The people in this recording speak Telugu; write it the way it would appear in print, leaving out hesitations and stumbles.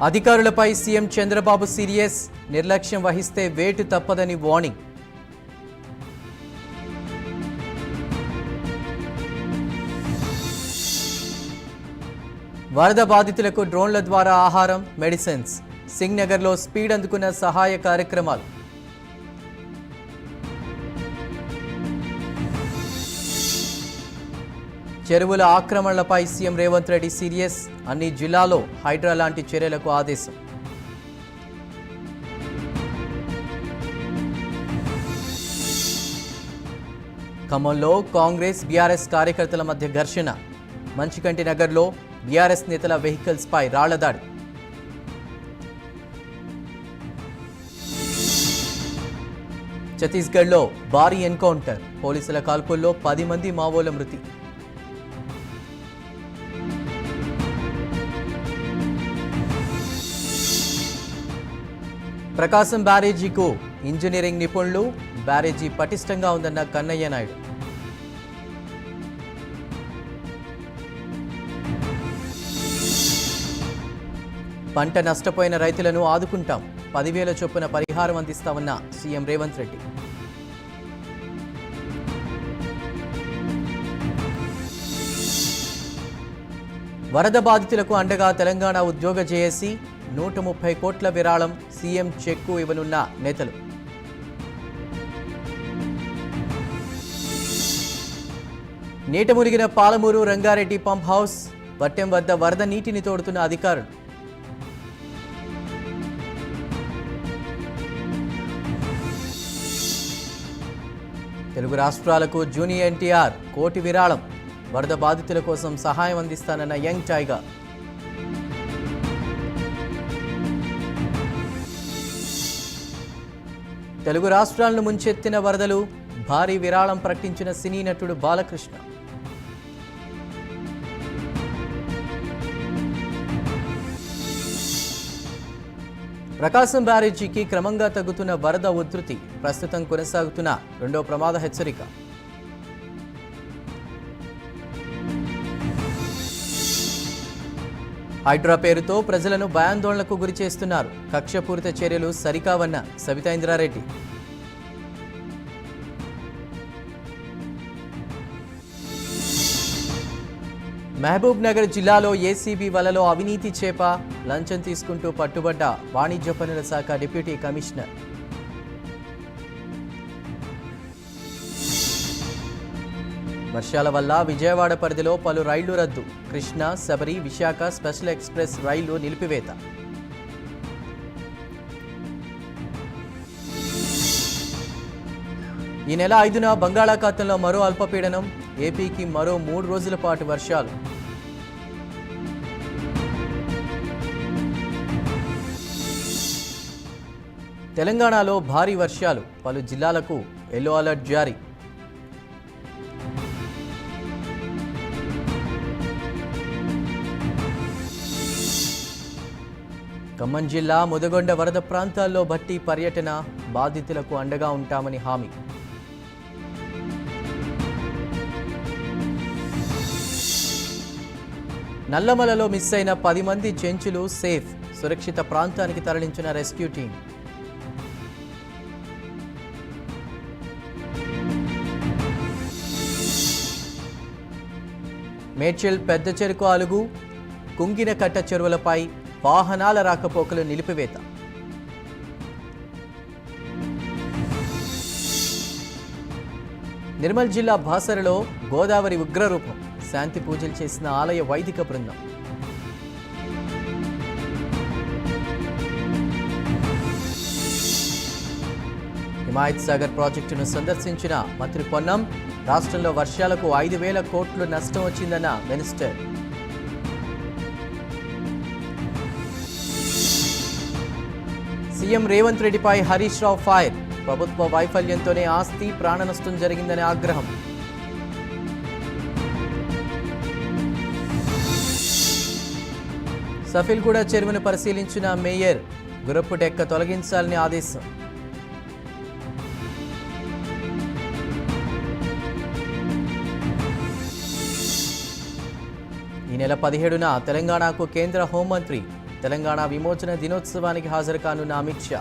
అధికారులపై సీఎం చంద్రబాబు సీరియస్, నిర్లక్ష్యం వహిస్తే వేటు తప్పదని వార్నింగ్. వరద బాధితులకు డ్రోన్ల ద్వారా ఆహారం, మెడిసిన్స్. సింగ్ నగర్లో స్పీడ్ అందుకున్న సహాయ కార్యక్రమాలు. చెరువుల ఆక్రమణలపై సీఎం రేవంత్ రెడ్డి సీరియస్, అన్ని జిల్లాలో హైడ్రా లాంటి చర్యలకు ఆదేశం. ఖమ్మంలో కాంగ్రెస్ బీఆర్ఎస్ కార్యకర్తల మధ్య ఘర్షణ. మంచికంటి నగర్లో బీఆర్ఎస్ నేతల వెహికల్స్ పై రాళ్ల దాడి. ఛత్తీస్గఢ్లో భారీ ఎన్కౌంటర్, పోలీసుల కాల్పుల్లో 10 మంది మావోల మృతి. ప్రకాశం బ్యారేజీకు ఇంజనీరింగ్ నిపుణులు, బ్యారేజీ పటిష్టంగా ఉందన్న కన్నయ్య నాయుడు. పంట నష్టపోయిన రైతులను ఆదుకుంటాం, 10,000 చొప్పున పరిహారం అందిస్తామన్న సీఎం రేవంత్ రెడ్డి. వరద బాధితులకు అండగా తెలంగాణ ఉద్యోగ జేఏసీ, 130 కోట్ల విరాళం, సీఎం చెక్కు ఇవ్వనున్న నేతలు. నీట మునిగిన పాలమూరు రంగారెడ్డి పంప్ హౌస్, వట్టెం వద్ద వరద నీటిని తోడుతున్న అధికారులు. తెలుగు రాష్ట్రాలకు జూనియర్ ఎన్టీఆర్ కోటి విరాళం, వరద బాధితుల కోసం సహాయం అందిస్తానన్న యంగ్ టైగర్. తెలుగు రాష్ట్రాలను ముంచెత్తిన వరదలు, భారీ విరాళం ప్రకటించిన సినీ నటుడు బాలకృష్ణ. ప్రకాశం బ్యారేజీకి క్రమంగా తగ్గుతున్న వరద ఉధృతి, ప్రస్తుతం కొనసాగుతున్న 2వ ప్రమాద హెచ్చరిక. హైడ్రా పేరుతో ప్రజలను భయాందోళనకు గురి చేస్తున్నారు, కక్షపూరిత చర్యలు సరికావన్న సవితా ఇంద్రారెడ్డి. మహబూబ్ నగర్ జిల్లాలో ఏసీబీ వలలో అవినీతి చేప, లంచం తీసుకుంటూ పట్టుబడ్డ వాణిజ్య పన్నుల శాఖ డిప్యూటీ కమిషనర్. వర్షాల వల్ల విజయవాడ పరిధిలో పలు రైళ్లు రద్దు, కృష్ణా, శబరి, విశాఖ స్పెషల్ ఎక్స్ప్రెస్ రైళ్లు నిలిపివేత. ఈ నెల 5న బంగాళాఖాతంలో మరో అల్పపీడనం, ఏపీకి మరో 3 రోజుల పాటు వర్షాలు. తెలంగాణలో భారీ వర్షాలు, పలు జిల్లాలకు ఎల్లో అలర్ట్ జారీ. ఖమ్మం జిల్లా ముదగొండ వరద ప్రాంతాల్లో భట్టి పర్యటన, బాధితులకు అండగా ఉంటామని హామీ. నల్లమలలో మిస్ అయిన 10 మంది చెంచులు సేఫ్, సురక్షిత ప్రాంతానికి తరలించిన రెస్క్యూ టీం. మేడ్చల్ పెద్ద చెరుకు అలుగు, కుంగిన కట్ట చెరువులపై వాహనాల రాకపోకలు నిలిపివేత. నిర్మల్ జిల్లా బాసరలో గోదావరి ఉగ్రరూపం, శాంతి పూజలు చేసిన ఆలయ వైదిక బృందం. హిమాయత్ సాగర్ ప్రాజెక్టును సందర్శించిన మంత్రి పొన్నం, రాష్ట్రంలో వర్షాలకు 5,000 కోట్లు నష్టం వచ్చిందన్న మినిస్టర్. సీఎం రేవంత్ రెడ్డిపై హరీష్ రావు ఫైర్, ప్రభుత్వ వైఫల్యంతోనే ఆస్తి, ప్రాణ నష్టం జరిగిందనే ఆగ్రహం. సఫిల్గూడ చెరువును పరిశీలించిన మేయర్, గురప్పు డెక్క తొలగించాలని ఆదేశం. ఈ నెల 17న తెలంగాణకు కేంద్ర హోంమంత్రి తెలంగాణ విమోచన దినోత్సవానికి హాజరు కానున్న అమిత్ షా